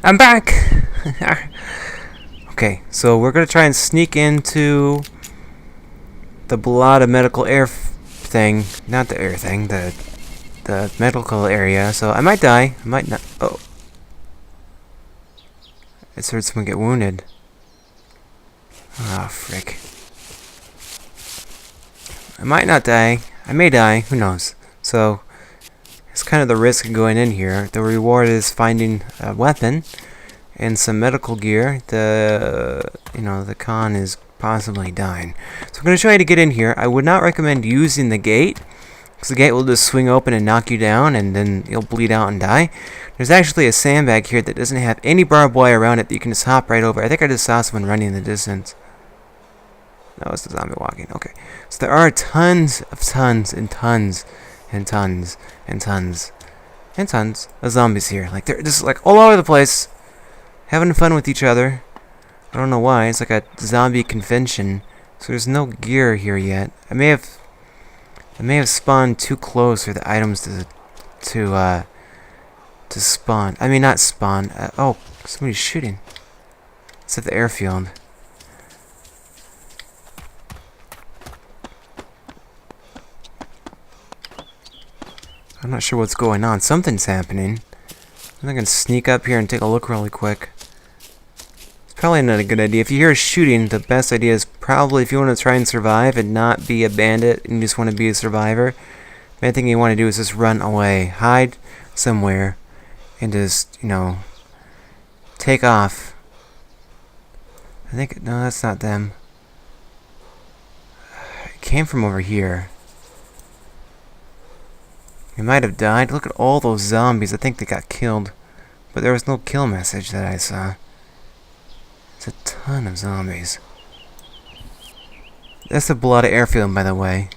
I'm back! Okay, so we're gonna try and sneak into the Balota medical air thing. Not the air thing, the medical area. So I might die. I might not. Oh. I just heard someone get wounded. Ah, frick. I might not die. I may die. Who knows? So, it's kind of the risk of going in here. The reward is finding a weapon and some medical gear. The con is possibly dying. So I'm going to show you how to get in here. I would not recommend using the gate, because the gate will just swing open and knock you down, and then you'll bleed out and die. There's actually a sandbag here that doesn't have any barbed wire around it that you can just hop right over. I think I just saw someone running in the distance. No, it's the zombie walking. Okay. So there are tons of tons of zombies here. Like, they're just like all over the place, having fun with each other. I don't know why. It's like a zombie convention. So there's no gear here yet. I may have spawned too close for the items to spawn. I mean, not spawn. Oh, somebody's shooting. It's at the airfield. I'm not sure what's going on. Something's happening. I'm gonna sneak up here and take a look really quick. It's probably not a good idea. If you hear shooting, the best idea is probably, if you want to try and survive and not be a bandit and you just want to be a survivor, the main thing you want to do is just run away. Hide somewhere and just, take off. No, that's not them. It came from over here. He might have died. Look at all those zombies. I think they got killed. But there was no kill message that I saw. It's a ton of zombies. That's the Balota Airfield, by the way.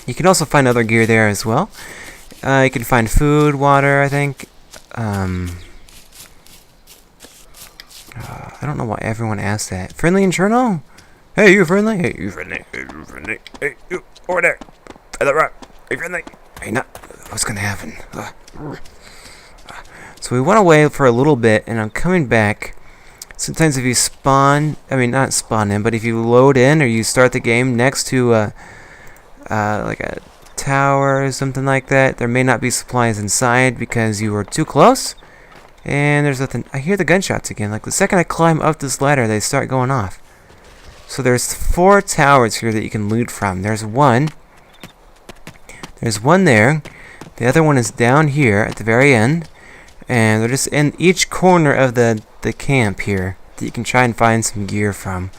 You can also find other gear there as well. You can find food, water, I think. I don't know why everyone asked that. Friendly internal? Hey, you friendly? Hey, you friendly? Hey, you friendly? Hey, you over there. Hey, that rock. Hey, friendly. Hey, not. What's gonna happen? So we went away for a little bit, and I'm coming back. Sometimes if you spawn, not spawn in, but if you load in or you start the game next to like a tower or something like that, there may not be supplies inside because you were too close. And there's nothing. I hear the gunshots again. Like the second I climb up this ladder, they start going off. So there's 4 towers here that you can loot from. There's one there. The other one is down here at the very end. And they're just in each corner of the camp here that you can try and find some gear from.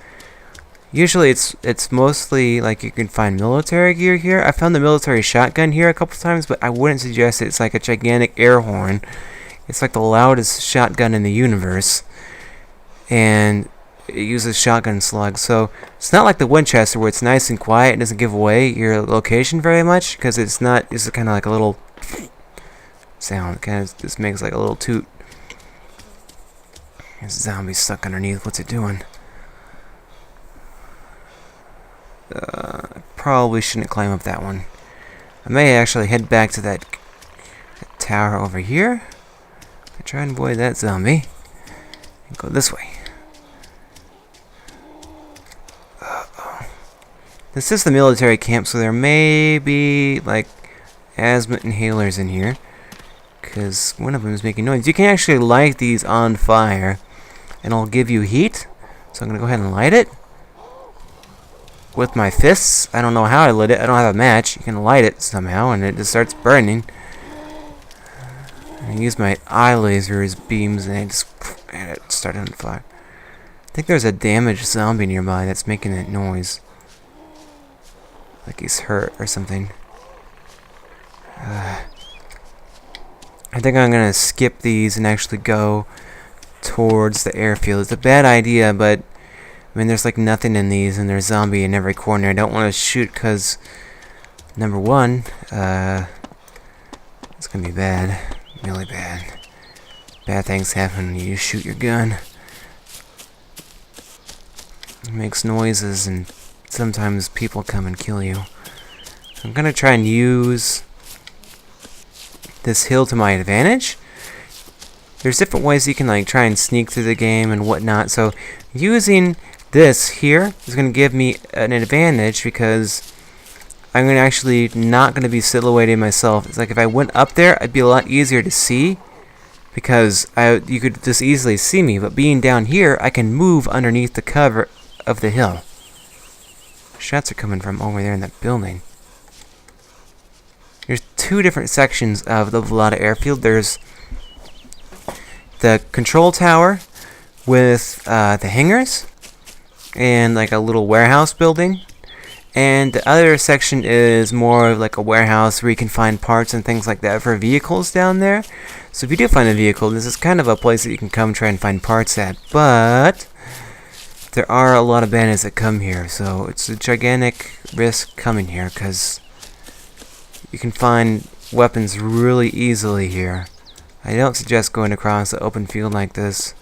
Usually it's mostly like you can find military gear here. I found the military shotgun here a couple times, but I wouldn't suggest it. It's like a gigantic air horn. It's like the loudest shotgun in the universe. And it uses shotgun slugs. So it's not like the Winchester where it's nice and quiet and doesn't give away your location very much, because it's kind of like a little sound. It kind of just makes like a little toot. There's a zombie stuck underneath. What's it doing? Probably shouldn't climb up that one. I may actually head back to that tower over here. I try and avoid that zombie. And go this way. This is the military camp, so there may be like asthma inhalers in here, because one of them is making noise. You can actually light these on fire, and it'll give you heat. So I'm gonna go ahead and light it with my fists. I don't know how I lit it. I don't have a match. You can light it somehow, and it just starts burning. I use my eye lasers beams, and it started on fire. I think there's a damaged zombie nearby that's making that noise. Like he's hurt or something. I think I'm gonna skip these and actually go towards the airfield. It's a bad idea, but there's like nothing in these, and there's zombie in every corner. I don't want to shoot because, number one, it's gonna be bad, really bad. Bad things happen when you shoot your gun. It makes noises, and sometimes people come and kill you. So I'm gonna try and use this hill to my advantage there's different ways you can like try and sneak through the game and whatnot. So using this here is going to give me an advantage because I'm going to actually not going to be silhouetting myself. It's like if I went up there, it'd be a lot easier to see because you could just easily see me. But being down here, I can move underneath the cover of the hill. Shots are coming from over there in that building. There's two different sections of the Balota Airfield. There's the control tower with the hangars and like a little warehouse building. And the other section is more of like a warehouse where you can find parts and things like that for vehicles down there. So if you do find a vehicle, this is kind of a place that you can come try and find parts at. But there are a lot of bandits that come here, so it's a gigantic risk coming here because you can find weapons really easily here. I don't suggest going across an open field like this.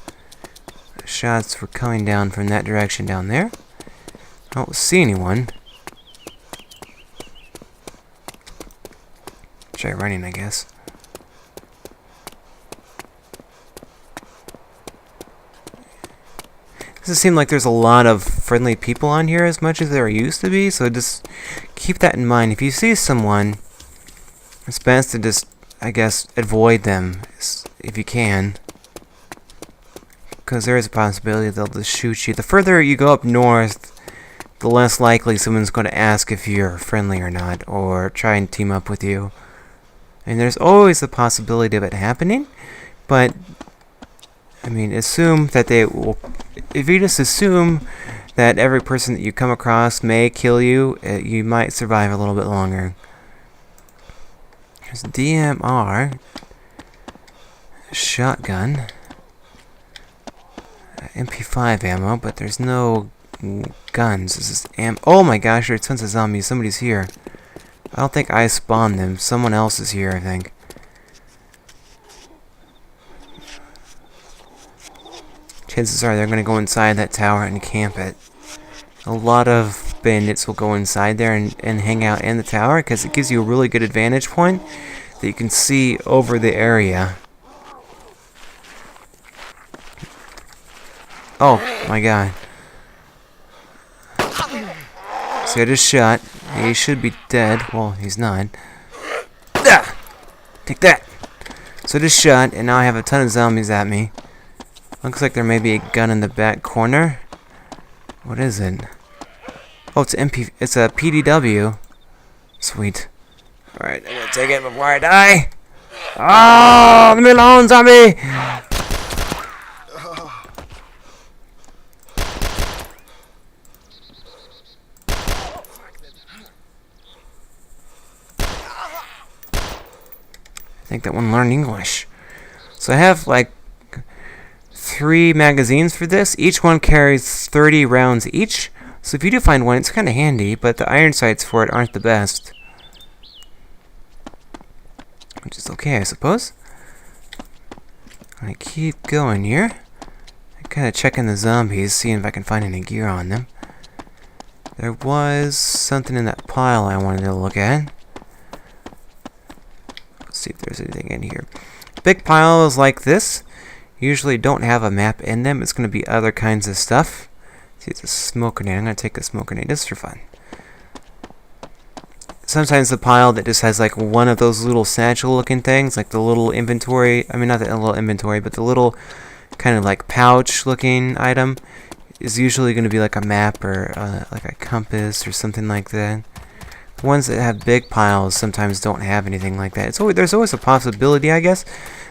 Shots were coming down from that direction down there. I don't see anyone. Try running, I guess. Doesn't seem like there's a lot of friendly people on here as much as there used to be, so just keep that in mind. If you see someone, it's best to just, I guess, avoid them if you can, because there is a possibility they'll just shoot you. The further you go up north, the less likely someone's going to ask if you're friendly or not, or try and team up with you. And there's always the possibility of it happening, but I mean, assume that they will. If you just assume that every person that you come across may kill you, you might survive a little bit longer. There's DMR, shotgun, MP5 ammo, but there's no guns. This is oh my gosh, there's tons of zombies. Somebody's here. I don't think I spawned them. Someone else is here, I think. Chances are they're going to go inside that tower and camp it. A lot of bandits will go inside there and hang out in the tower because it gives you a really good advantage point that you can see over the area. Oh my god. See, I just shot. He should be dead. Well, he's not. Ah! Take that! So I just shot, and now I have a ton of zombies at me. Looks like there may be a gun in the back corner. What is it? Oh, it's it's a PDW. Sweet. Alright, I'm gonna take it before I die. Oh, leave me alone, zombie! I think that one learned English. So I have like 3 magazines for this. Each one carries 30 rounds each. So if you do find one, it's kind of handy, but the iron sights for it aren't the best. Which is okay, I suppose. I keep going here. I'm kind of checking the zombies, seeing if I can find any gear on them. There was something in that pile I wanted to look at. Let's see if there's anything in here. Big piles like this usually don't have a map in them. It's going to be other kinds of stuff. See, it's a smoke grenade. I'm going to take a smoke grenade just for fun. Sometimes the pile that just has like one of those little satchel looking things, like the little inventory, I mean not the little inventory, but the little kind of like pouch looking item is usually going to be like a map or like a compass or something like that. The ones that have big piles sometimes don't have anything like that. There's always a possibility, I guess,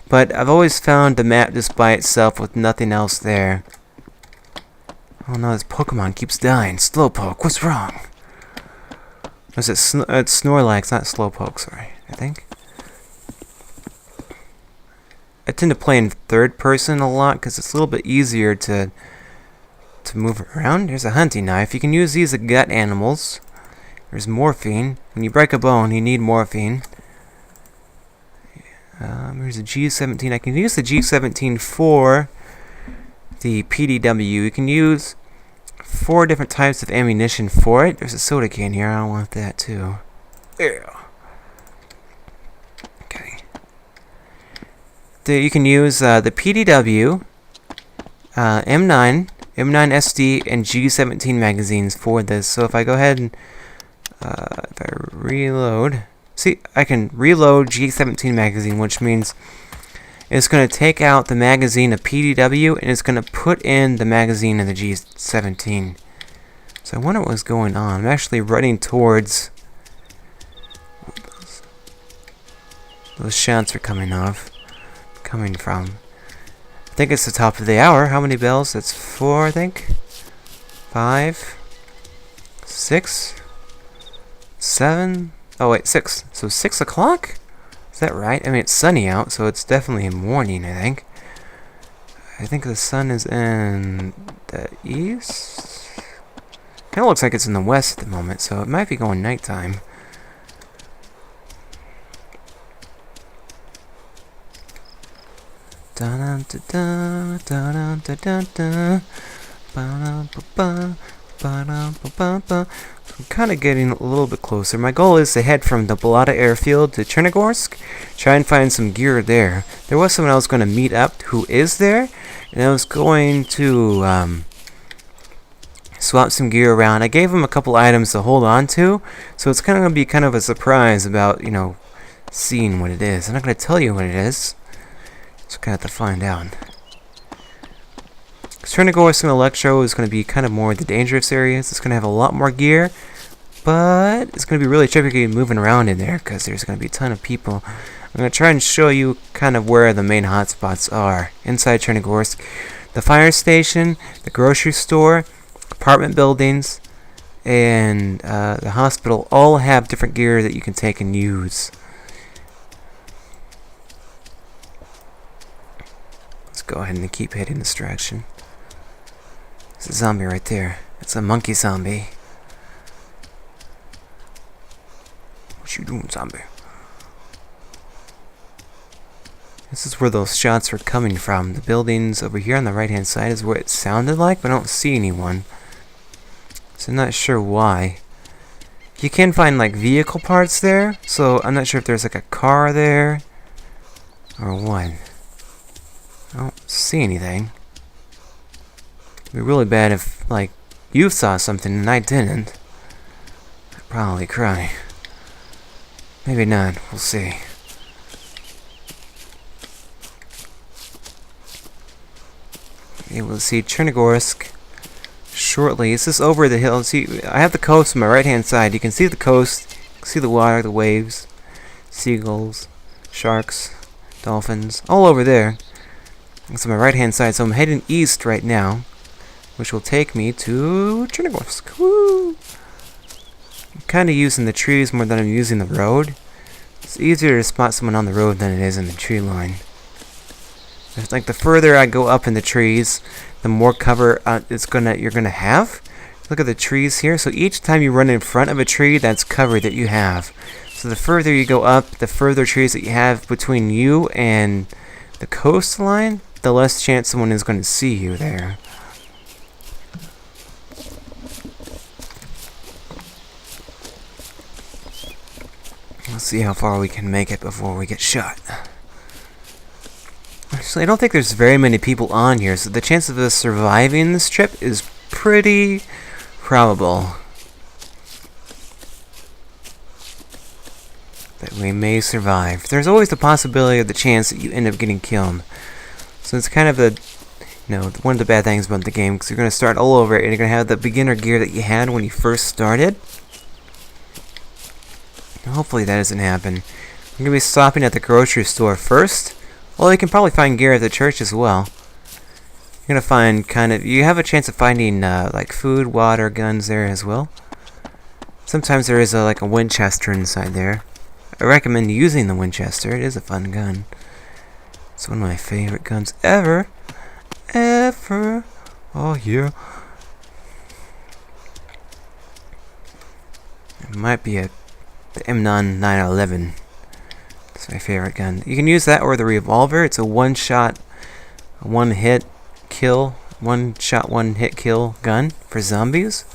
but I've always found the map just by itself with nothing else there. Oh no, this Pokemon keeps dying. Slowpoke, what's wrong? Or is it it's Snorlax, not Slowpoke, sorry, I think. I tend to play in third person a lot because it's a little bit easier to move around. There's a hunting knife. You can use these as gut animals. There's morphine. When you break a bone, you need morphine. There's a G17. I can use the G17 for the PDW. You can use 4 different types of ammunition for it. There's a soda can here. I don't want that too. Yeah. Okay. You can use the PDW, M9, M9SD, and G17 magazines for this. So if I go ahead and if I reload, see, I can reload G17 magazine, which means it's going to take out the magazine of PDW and it's going to put in the magazine of the G17. So I wonder what's going on. I'm actually running towards. Those shots are coming from. I think it's the top of the hour. How many bells? That's 4, I think. 5, 6, 7. Oh wait, 6. So 6 o'clock? Is that right? I mean, it's sunny out, so it's definitely morning, I think. I think the sun is in the east. Kind of looks like it's in the west at the moment, so it might be going nighttime. I'm kind of getting a little bit closer. My goal is to head from the Balota Airfield to Chernigorsk, try and find some gear there. There was someone I was going to meet up who is there, and I was going to swap some gear around. I gave him a couple items to hold on to, so it's kind of going to be kind of a surprise about, you know, seeing what it is. I'm not going to tell you what it is. Just kind of have to find out. Chernigorsk and Electro is going to be kind of more the dangerous areas. It's going to have a lot more gear, but it's going to be really tricky moving around in there because there's going to be a ton of people. I'm going to try and show you kind of where the main hotspots are inside Chernigorsk. The fire station, the grocery store, apartment buildings, and the hospital all have different gear that you can take and use. Let's go ahead and keep heading this direction. There's a zombie right there. It's a monkey zombie. What you doing, zombie? This is where those shots were coming from. The buildings over here on the right hand side is where it sounded like, but I don't see anyone. So I'm not sure why. You can find like vehicle parts there, so I'm not sure if there's like a car there or what. I don't see anything. It'd be really bad if, like, you saw something and I didn't. I'd probably cry. Maybe not. We'll see. Able to see Chernigorsk shortly. This is over the hill. See, I have the coast on my right-hand side. You can see the coast. You can see the water, the waves, seagulls, sharks, dolphins, all over there. It's on my right-hand side, so I'm heading east right now, which will take me to Chernigorsk. Woo! I'm kind of using the trees more than I'm using the road. It's easier to spot someone on the road than it is in the tree line. It's like the further I go up in the trees, the more cover you're gonna have. Look at the trees here. So each time you run in front of a tree, that's cover that you have. So the further you go up, the further trees that you have between you and the coastline, the less chance someone is going to see you there. Let's see how far we can make it before we get shot. Actually, I don't think there's very many people on here, so the chance of us surviving this trip is pretty probable. That we may survive. There's always the possibility of the chance that you end up getting killed. So it's kind of one of the bad things about the game, because you're going to start all over and you're going to have the beginner gear that you had when you first started. Hopefully that doesn't happen. I'm going to be stopping at the grocery store first. Well, you can probably find gear at the church as well. You're going to find you have a chance of finding like food, water, guns there as well. Sometimes there is like a Winchester inside there. I recommend using the Winchester. It is a fun gun. It's one of my favorite guns ever. Ever. Oh, yeah. It might be the M911. It's my favorite gun. You can use that or the revolver. It's a one-shot, one-hit kill, one-shot, one-hit kill gun for zombies.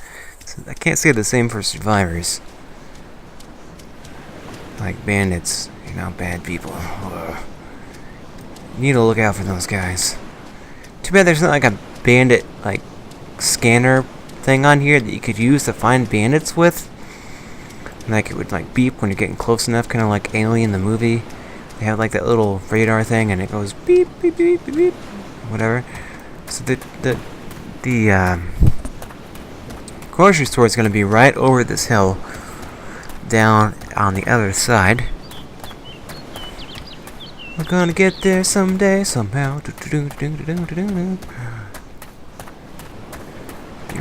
So I can't say the same for survivors. Like bandits, bad people. You need to look out for those guys. Too bad there's not like a bandit like scanner thing on here that you could use to find bandits with. Like it would like beep when you're getting close enough, kind of like Alien the movie. They have like that little radar thing, and it goes beep beep beep beep beep, whatever. So the grocery store is going to be right over this hill, down on the other side. We're gonna get there someday, somehow. Be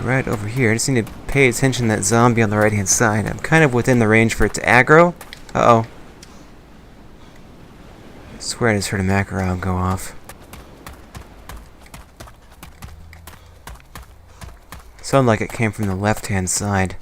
right over here. I just need to pay attention to that zombie on the right-hand side. I'm kind of within the range for it to aggro. Uh-oh. I swear I just heard a mackerel go off. Sounded like it came from the left-hand side.